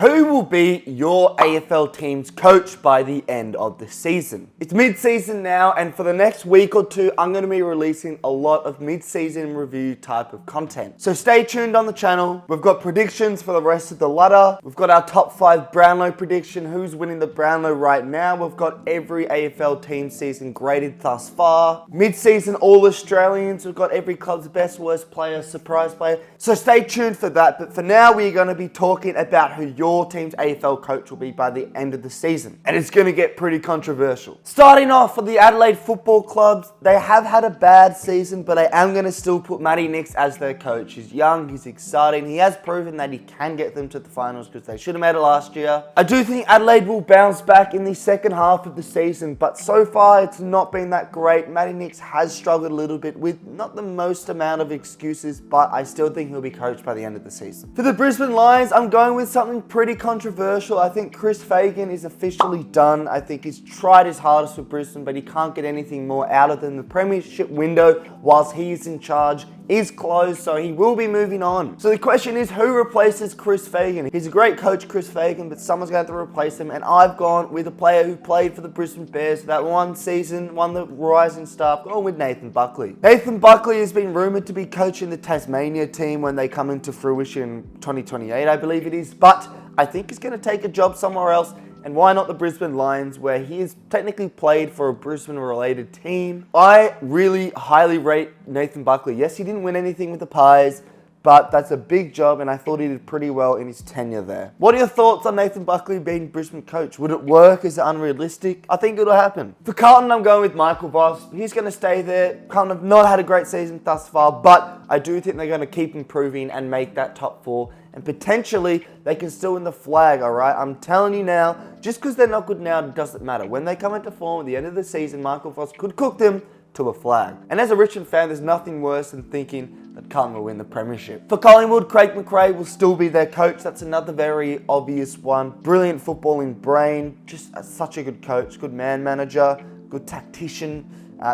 Who will be your AFL team's coach by the end of the season? It's mid-season now, and for the next week or two, I'm going to be releasing a lot of mid-season review type of content. So stay tuned on the channel. We've got predictions for the rest of the ladder. We've got our top 5 Brownlow prediction, who's winning the Brownlow right now. We've got every AFL team season graded thus far. Mid-season All-Australians. We've got every club's best, worst player, surprise player. So stay tuned for that. But for now, we're going to be talking about who your team's AFL coach will be by the end of the season. And it's going to get pretty controversial. Starting off for the Adelaide Football Clubs, they have had a bad season, but I am going to still put Matty Nicks as their coach. He's young, he's exciting, he has proven that he can get them to the finals because they should have made it last year. I do think Adelaide will bounce back in the second half of the season, but so far it's not been that great. Matty Nicks has struggled a little bit with not the most amount of excuses, but I still think he'll be coached by the end of the season. For the Brisbane Lions, I'm going with something pretty controversial. I think Chris Fagan is officially done. I think he's tried his hardest for Brisbane, but he can't get anything more out of them. The premiership window, whilst he's in charge, is closed, so he will be moving on. So the question is, who replaces Chris Fagan? He's a great coach, Chris Fagan, but someone's going to have to replace him, and I've gone with a player who played for the Brisbane Bears that one season, won the Rising Star, going with Nathan Buckley. Nathan Buckley has been rumoured to be coaching the Tasmania team when they come into fruition in 2028, I believe it is, but I think he's going to take a job somewhere else. And why not the Brisbane Lions, where he has technically played for a Brisbane-related team? I really highly rate Nathan Buckley. Yes, he didn't win anything with the Pies, but that's a big job, and I thought he did pretty well in his tenure there. What are your thoughts on Nathan Buckley being Brisbane coach? Would it work? Is it unrealistic? I think it'll happen. For Carlton, I'm going with Michael Voss. He's going to stay there. Carlton have not had a great season thus far, but I do think they're going to keep improving and make that top 4. And potentially, they can still win the flag, all right? I'm telling you now, just because they're not good now, it doesn't matter. When they come into form at the end of the season, Michael Voss could cook them to a flag. And as a Richmond fan, there's nothing worse than thinking that Carlton will win the premiership. For Collingwood, Craig McRae will still be their coach. That's another very obvious one. Brilliant footballing brain, just such a good coach, good man manager, good tactician.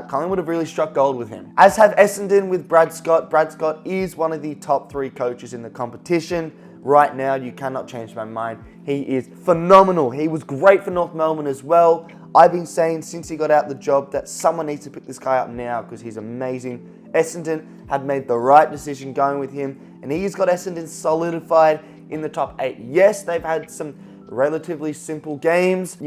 Collingwood have really struck gold with him. As have Essendon with Brad Scott. Brad Scott is one of the top 3 coaches in the competition. Right now, you cannot change my mind. He is phenomenal. He was great for North Melbourne as well. I've been saying since he got out the job that someone needs to pick this guy up now because he's amazing. Essendon had made the right decision going with him, and he's got Essendon solidified in the top 8. Yes, they've had some relatively simple games,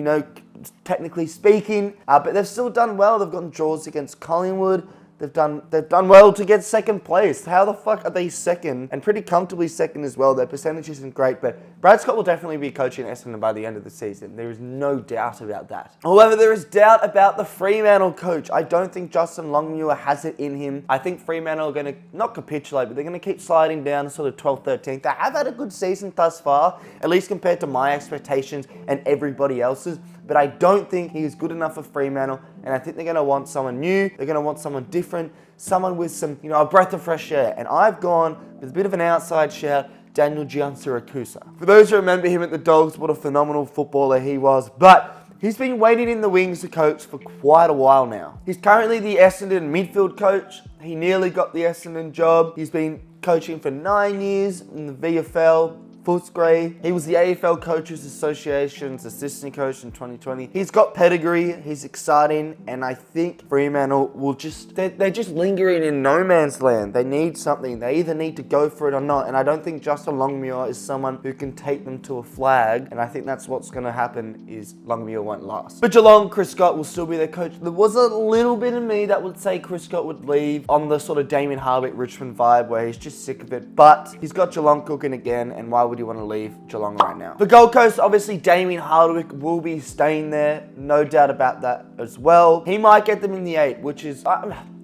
technically speaking, but they've still done well. They've gotten draws against Collingwood. They've done well to get second place. How the fuck are they second? And pretty comfortably second as well. Their percentage isn't great, but Brad Scott will definitely be coaching Essendon by the end of the season. There is no doubt about that. However, there is doubt about the Fremantle coach. I don't think Justin Longmuir has it in him. I think Fremantle are going to not capitulate, but they're going to keep sliding down to sort of 12th, 13th. They have had a good season thus far, at least compared to my expectations and everybody else's. But I don't think he is good enough for Fremantle, and I think they're going to want someone new, they're going to want someone different, someone with some, a breath of fresh air. And I've gone with a bit of an outside shout, Daniel Giansiracusa. For those who remember him at the Dogs, what a phenomenal footballer he was, but he's been waiting in the wings to coach for quite a while now. He's currently the Essendon midfield coach. He nearly got the Essendon job. He's been coaching for 9 years in the VFL. Footscray. He was the AFL Coaches Association's assistant coach in 2020. He's got pedigree, he's exciting, and I think Fremantle will they're just lingering in no man's land. They need something. They either need to go for it or not, and I don't think Justin Longmuir is someone who can take them to a flag, and I think that's what's going to happen is Longmuir won't last. But Geelong, Chris Scott will still be their coach. There was a little bit of me that would say Chris Scott would leave on the sort of Damien Hardwick Richmond vibe where he's just sick of it, but he's got Geelong cooking again, and why would you want to leave Geelong right now? For Gold Coast, obviously Damien Hardwick will be staying there, no doubt about that as well. He might get them in the 8, which is,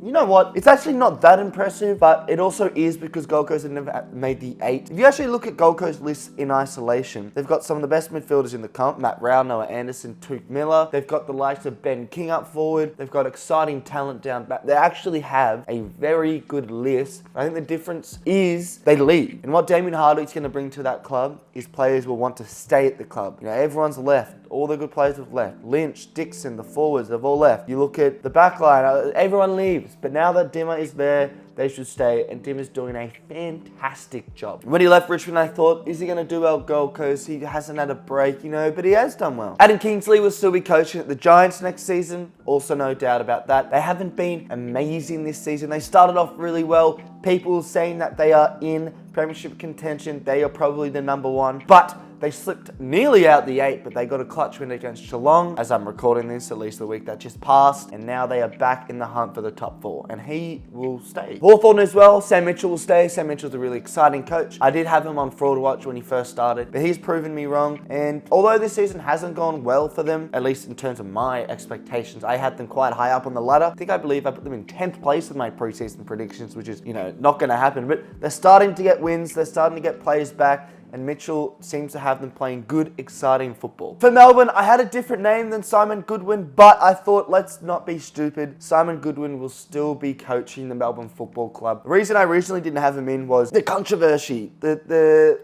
you know what? It's actually not that impressive, but it also is because Gold Coast have never made the 8. If you actually look at Gold Coast lists in isolation, they've got some of the best midfielders in the comp, Matt Rao, Noah Anderson, Tuke Miller. They've got the likes of Ben King up forward. They've got exciting talent down back. They actually have a very good list. I think the difference is they leave. And what Damien Hardwick's going to bring to that club is players will want to stay at the club. Everyone's left. All the good players have left. Lynch, Dixon, the forwards, they've all left. You look at the back line, everyone leaves. leaves. But now that Dimmer is there, they should stay, and Dimmer's doing a fantastic job. When he left Richmond, I thought, is he going to do well at Gold Coast? He hasn't had a break, but he has done well. Adam Kingsley will still be coaching at the Giants next season. Also, no doubt about that. They haven't been amazing this season. They started off really well. People saying that they are in premiership contention. They are probably the number one, but they slipped nearly out the 8, but they got a clutch win against Geelong, as I'm recording this, at least the week that just passed, and now they are back in the hunt for the top 4, and he will stay. Hawthorn as well, Sam Mitchell will stay. Sam Mitchell's a really exciting coach. I did have him on Fraud Watch when he first started, but he's proven me wrong, and although this season hasn't gone well for them, at least in terms of my expectations, I had them quite high up on the ladder. I believe I put them in 10th place with my preseason predictions, which is, not going to happen, but they're starting to get wins, they're starting to get players back, and Mitchell seems to have them playing good, exciting football. For Melbourne, I had a different name than Simon Goodwin, but I thought, let's not be stupid. Simon Goodwin will still be coaching the Melbourne Football Club. The reason I originally didn't have him in was the controversy, the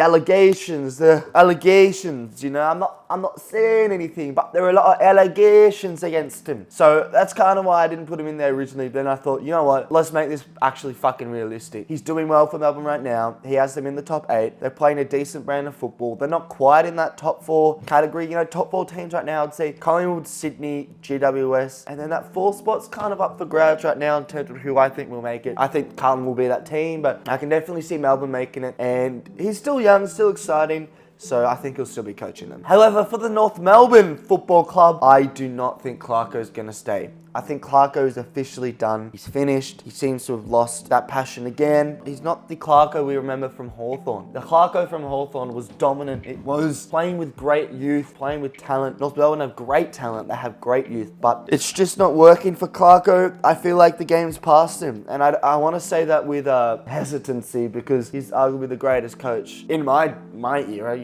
allegations, I'm not saying anything, but there are a lot of allegations against him. So that's kind of why I didn't put him in there originally. Then I thought, you know what, let's make this actually fucking realistic. He's doing well for Melbourne right now. He has them in the top 8. They're playing a decent brand of football. They're not quite in that top 4 category. Top 4 teams right now, I'd say Collingwood, Sydney, GWS, and then that 4th spot's kind of up for grabs right now in terms of who I think will make it. I think Carlton will be that team, but I can definitely see Melbourne making it, and he's still young, still exciting, so I think he'll still be coaching them. However, for the North Melbourne Football Club, I do not think Clarko's going to stay. I think Clarko is officially done. He's finished. He seems to have lost that passion again. He's not the Clarko we remember from Hawthorn. The Clarko from Hawthorn was dominant. It was playing with great youth, playing with talent. North Melbourne have great talent. They have great youth, but it's just not working for Clarko. I feel like the game's past him, and I want to say that with hesitancy because he's arguably the greatest coach in my era.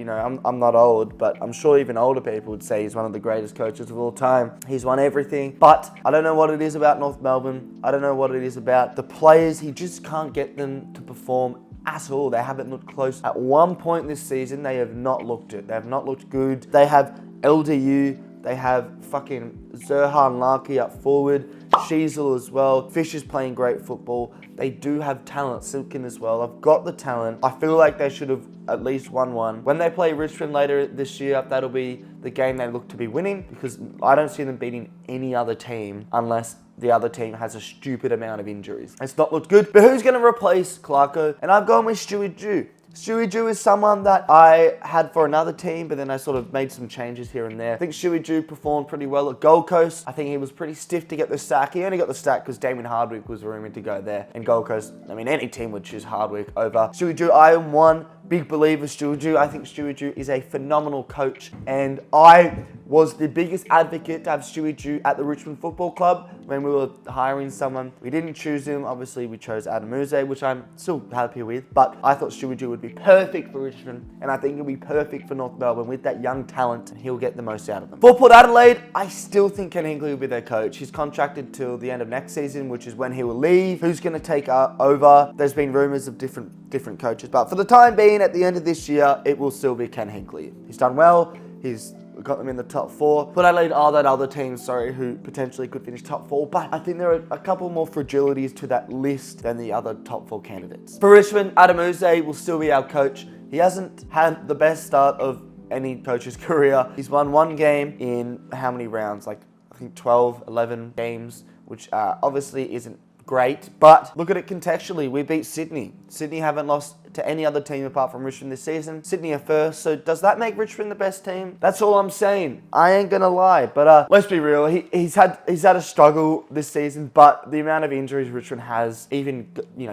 I'm not old, but I'm sure even older people would say he's one of the greatest coaches of all time. He's won everything, but I don't know what it is about North Melbourne. I don't know what it is about the players. He just can't get them to perform at all. They haven't looked close. At one point this season, they have not looked it. They have not looked good. They have LDU. They have fucking Zerhan Larky up forward. Sheasel as well. Fisher's playing great football. They do have talent. Silkin as well. I've got the talent. I feel like they should have at least won one. When they play Richmond later this year, that'll be the game they look to be winning because I don't see them beating any other team unless the other team has a stupid amount of injuries. It's not looked good. But who's going to replace Clarko? And I've gone with Stewie Dew. Stewie Dew is someone that I had for another team, but then I sort of made some changes here and there. I think Stewie Dew performed pretty well at Gold Coast. I think he was pretty stiff to get the sack. He only got the sack because Damien Hardwick was rumoured to go there. And Gold Coast, any team would choose Hardwick over Stewie Dew. I am one big believer of Stewie Dew. I think Stewie Dew is a phenomenal coach, and I was the biggest advocate to have Stewie Dew at the Richmond Football Club when we were hiring someone. We didn't choose him. Obviously, we chose Adam Uze, which I'm still happy with, but I thought Stewie Dew would be perfect for Richmond, and I think he'll be perfect for North Melbourne with that young talent, and he'll get the most out of them. For Port Adelaide, I still think Ken Hinkley will be their coach. He's contracted till the end of next season, which is when he will leave. Who's going to take over? There's been rumours of different coaches, but for the time being, at the end of this year, it will still be Ken Hinkley. He's done well. He's got them in the top 4. Port Adelaide are that other team, who potentially could finish top 4, but I think there are a couple more fragilities to that list than the other top 4 candidates. For Richmond, Adam Uze will still be our coach. He hasn't had the best start of any coach's career. He's won one game in how many rounds? I think 12, 11 games, which obviously isn't great, but look at it contextually. We beat Sydney. Sydney haven't lost to any other team apart from Richmond this season. Sydney are first, so does that make Richmond the best team? That's all I'm saying. I ain't gonna lie, but let's be real. He's had a struggle this season, but the amount of injuries Richmond has, even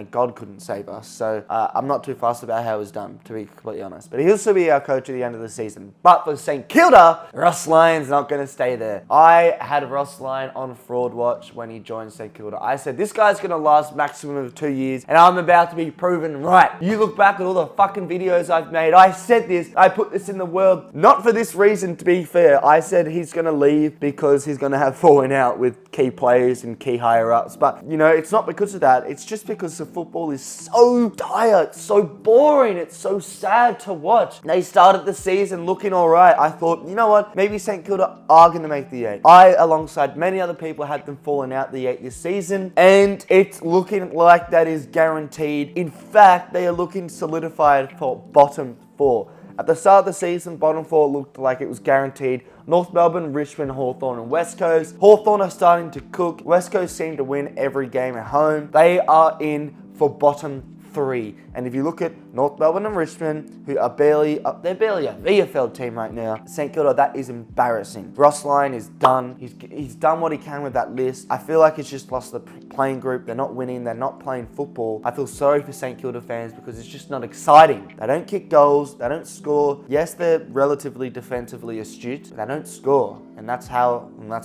God couldn't save us. So I'm not too fussed about how it was done, to be completely honest. But he'll still be our coach at the end of the season. But for St Kilda, Ross Lyon's not gonna stay there. I had Ross Lyon on Fraud Watch when he joined St Kilda. I said this guy's gonna last maximum of 2 years, and I'm about to be proven right. You look look back at all the fucking videos I've made, I said this, I put this in the world, not for this reason to be fair. I said he's going to leave because he's going to have falling out with key players and key higher ups. But, you know, it's not because of that. It's just because the football is so dire, it's so boring, it's so sad to watch. They started the season looking all right. I thought, you know what, maybe St Kilda are going to make the 8. I, alongside many other people, had them falling out the 8 this season, and it's looking like that is guaranteed. In fact, they are looking solidified for bottom 4. At the start of the season, bottom 4 looked like it was guaranteed. North Melbourne, Richmond, Hawthorn and West Coast. Hawthorn are starting to cook. West Coast seem to win every game at home. They are in for bottom 3. And if you look at North Melbourne and Richmond, who are barely up, they're barely a VFL team right now. St Kilda, that is embarrassing. Ross Lyon is done. He's done what he can with that list. I feel like it's just lost the playing group. They're not winning. They're not playing football. I feel sorry for St Kilda fans because it's just not exciting. They don't kick goals. They don't score. Yes, they're relatively defensively astute, but they don't score. And that's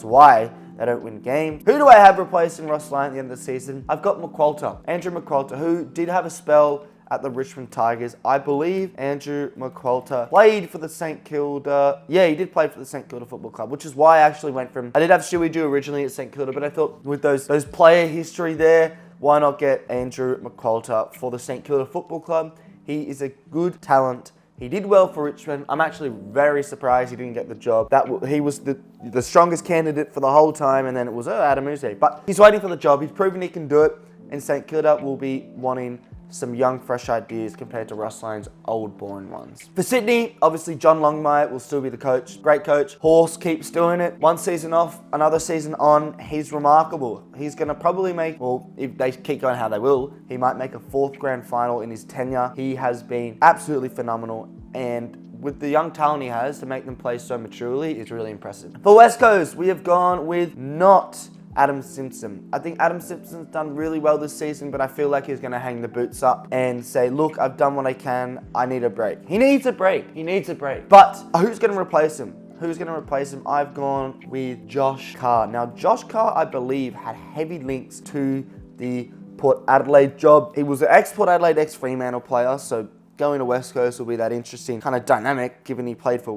why they don't win games. Who do I have replacing Ross Lyon at the end of the season? I've got McQualter, Andrew McQualter, who did have a spell at the Richmond Tigers. I believe Andrew McQualter played for the St Kilda. Yeah, he did play for the St Kilda Football Club, which is why I actually went from. I did have Stewie Dew originally at St Kilda, but I thought with those player history there, why not get Andrew McQualter for the St Kilda Football Club? He is a good talent. He did well for Richmond. I'm actually very surprised he didn't get the job. He was the strongest candidate for the whole time, and then it was Adam Uze. But he's waiting for the job. He's proven he can do it, and St Kilda will be wanting some young, fresh ideas compared to Ross Lyon's old, boring ones. For Sydney, obviously John Longmire will still be the coach. Great coach. Horse keeps doing it. One season off, another season on. He's remarkable. He's going to probably make, well, if they keep going how they will, he might make a 4th grand final in his tenure. He has been absolutely phenomenal, and with the young talent he has to make them play so maturely is really impressive. For West Coast, we have gone with not Adam Simpson. I think Adam Simpson's done really well this season, but I feel like he's going to hang the boots up and say, look, I've done what I can. I need a break. He needs a break. He needs a break. But who's going to replace him? Who's going to replace him? I've gone with Josh Carr. Now, Josh Carr, I believe, had heavy links to the Port Adelaide job. He was an ex-Port Adelaide, ex-Fremantle player, so going to West Coast will be that interesting kind of dynamic, given he played for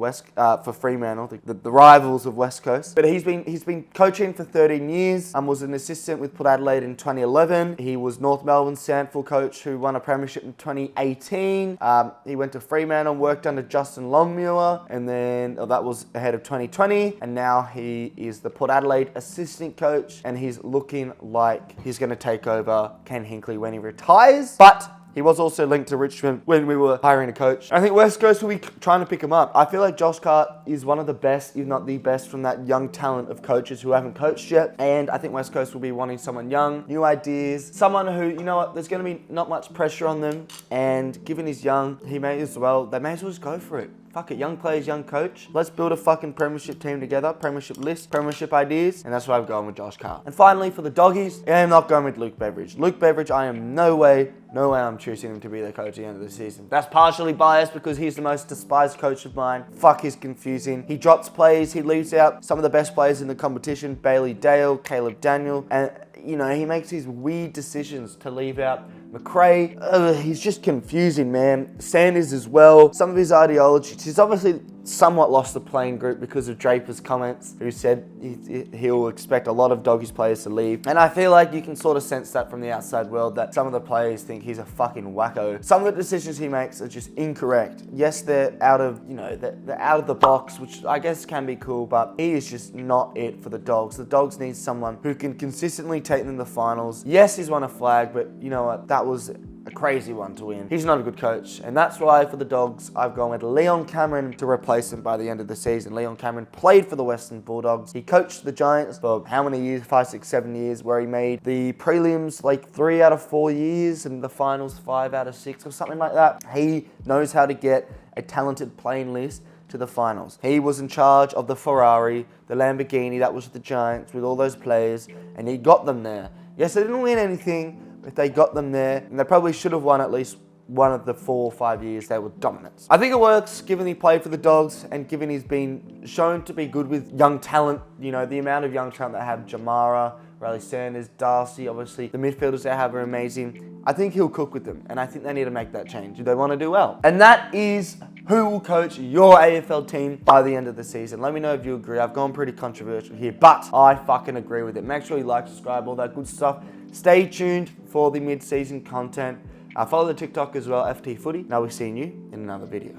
Fremantle, the rivals of West Coast. But he's been coaching for 13 years. Was an assistant with Port Adelaide in 2011. He was North Melbourne's Sandford coach who won a premiership in 2018. He went to Fremantle, worked under Justin Longmuir, and then that was ahead of 2020. And now he is the Port Adelaide assistant coach, and he's looking like he's going to take over Ken Hinkley when he retires. But he was also linked to Richmond when we were hiring a coach. I think West Coast will be trying to pick him up. I feel like Josh Carr is one of the best, if not the best, from that young talent of coaches who haven't coached yet. And I think West Coast will be wanting someone young, new ideas, someone who, you know what, there's going to be not much pressure on them. And given he's young, they may as well just go for it. Fuck it, young players, young coach. Let's build a fucking premiership team together, premiership list, premiership ideas, and that's why I've gone with Josh Carr. And finally, for the doggies, I am not going with Luke Beveridge. Luke Beveridge, I am no way I'm choosing him to be the coach at the end of the season. That's partially biased because he's the most despised coach of mine. Fuck, he's confusing. He drops plays, he leaves out some of the best players in the competition, Bailey Dale, Caleb Daniel, and you know, he makes these weird decisions to leave out McRae. He's just confusing, man. Sanders as well. Some of his ideologies. He's obviously somewhat lost the playing group because of Draper's comments, who said he'll expect a lot of Doggies players to leave. And I feel like you can sort of sense that from the outside world, that some of the players think he's a fucking wacko. Some of the decisions he makes are just incorrect. Yes, they're out of, they're out of the box, which I guess can be cool, but he is just not it for the Dogs. The Dogs need someone who can consistently take them to the finals. Yes, he's won a flag, but you know what? That was a crazy one to win. He's not a good coach, and that's why for the Dogs, I've gone with Leon Cameron to replace him by the end of the season. Leon Cameron played for the Western Bulldogs. He coached the Giants for how many years? 5, 6, 7 years, where he made the prelims like 3 out of 4 years and the finals 5 out of 6 or something like that. He knows how to get a talented playing list to the finals. He was in charge of the Ferrari, the Lamborghini, that was the Giants with all those players, and he got them there. Yes, they didn't win anything, but they got them there, and they probably should have won at least one of the 4 or 5 years they were dominant. I think it works given he played for the Dogs and given he's been shown to be good with young talent. You know, the amount of young talent they have, Jamara, Riley Sanders, Darcy, obviously the midfielders they have are amazing. I think he'll cook with them, and I think they need to make that change if they want to do well. And that is who will coach your AFL team by the end of the season. Let me know if you agree. I've gone pretty controversial here, but I fucking agree with it. Make sure you like, subscribe, all that good stuff. Stay tuned for the mid-season content. Follow the TikTok as well, FTFooty. And I'll be seeing you in another video.